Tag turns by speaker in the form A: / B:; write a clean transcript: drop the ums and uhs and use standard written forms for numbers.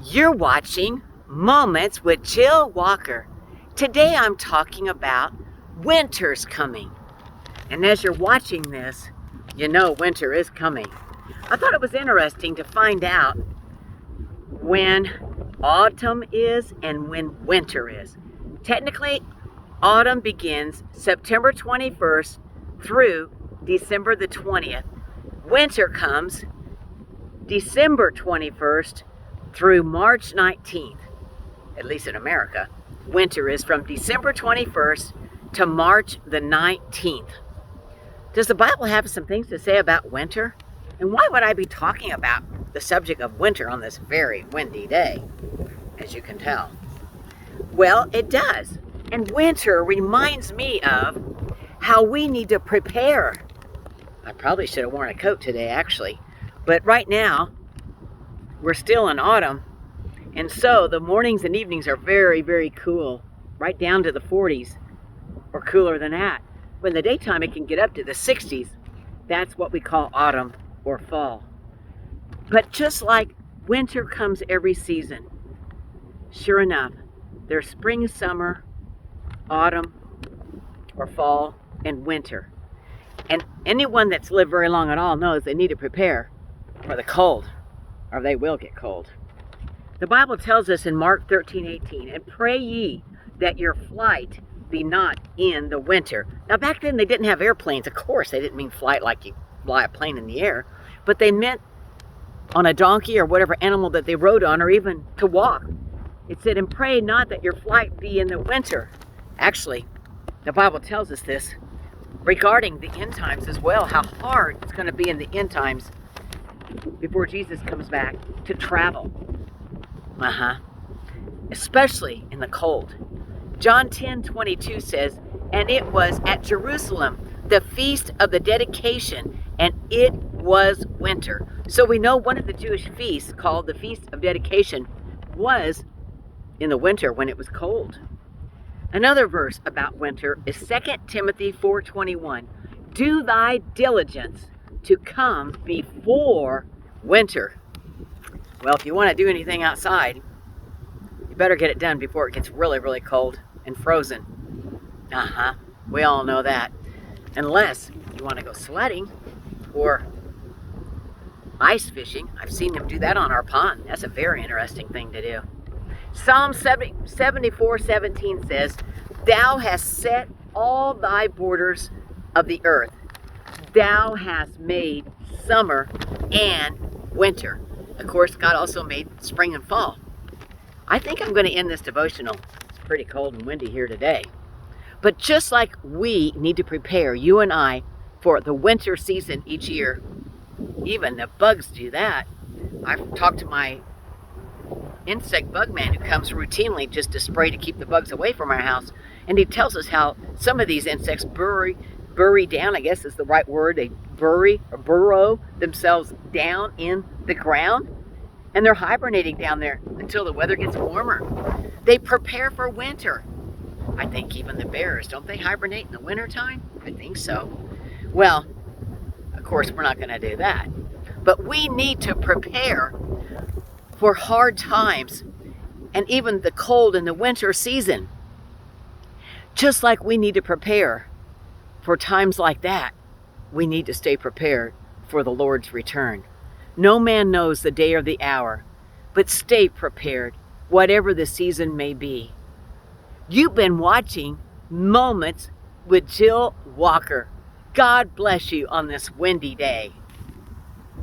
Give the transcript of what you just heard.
A: You're watching Moments with Jill Walker. Today I'm talking about winter's coming. And as you're watching this, you know winter is coming. I thought it was interesting to find out when autumn is and when winter is. Technically, autumn begins September 21st through December the 20th. Winter comes December 21st through March 19th, at least in America. Winter is from December 21st to March the 19th. Does the Bible have some things to say about winter? And why would I be talking about the subject of winter on this very windy day, as you can tell? Well, it does. And winter reminds me of how we need to prepare. I probably should have worn a coat today, actually. But right now, we're still in autumn, and so the mornings and evenings are very, very cool, right down to the 40s, or cooler than that. But in the daytime, it can get up to the 60s. That's what we call autumn or fall. But just like winter comes every season, sure enough, there's spring, summer, autumn, or fall, and winter. And anyone that's lived very long at all knows they need to prepare for the cold, or they will get cold. The Bible tells us in Mark 13:18, "And pray ye that your flight be not in the winter." Now back then they didn't have airplanes. Of course, they didn't mean flight like you fly a plane in the air, but they meant on a donkey or whatever animal that they rode on, or even to walk. It said, "And pray not that your flight be in the winter." Actually, the Bible tells us this regarding the end times as well, how hard it's going to be in the end times before Jesus comes back to travel. Especially in the cold. John 10:22 says, "And it was at Jerusalem, the feast of the dedication, and it was winter." So we know one of the Jewish feasts, called the Feast of Dedication, was in the winter when it was cold. Another verse about winter is 2 Timothy 4:21. "Do thy diligence to come before winter." Well, if you want to do anything outside, you better get it done before it gets really, really cold and frozen. We all know that. Unless you want to go sledding or ice fishing. I've seen them do that on our pond. That's a very interesting thing to do. Psalm 74:17 says, "Thou hast set all thy borders of the earth. Thou hast made summer and winter." Of course, God also made spring and fall. I think I'm going to end this devotional. It's pretty cold and windy here today. But just like we need to prepare, you and I, for the winter season each year, even the bugs do that. I've talked to my insect bug man who comes routinely just to spray to keep the bugs away from our house. And he tells us how some of these insects bury down, I guess is the right word. They burrow themselves down in the ground, and they're hibernating down there until the weather gets warmer. They prepare for winter. I think even the bears, don't they hibernate in the wintertime? I think so. Well, of course, we're not going to do that. But we need to prepare for hard times and even the cold in the winter season. Just like we need to prepare for times like that, we need to stay prepared for the Lord's return. No man knows the day or the hour, but stay prepared, whatever the season may be. You've been watching Moments with Jill Walker. God bless you on this windy day.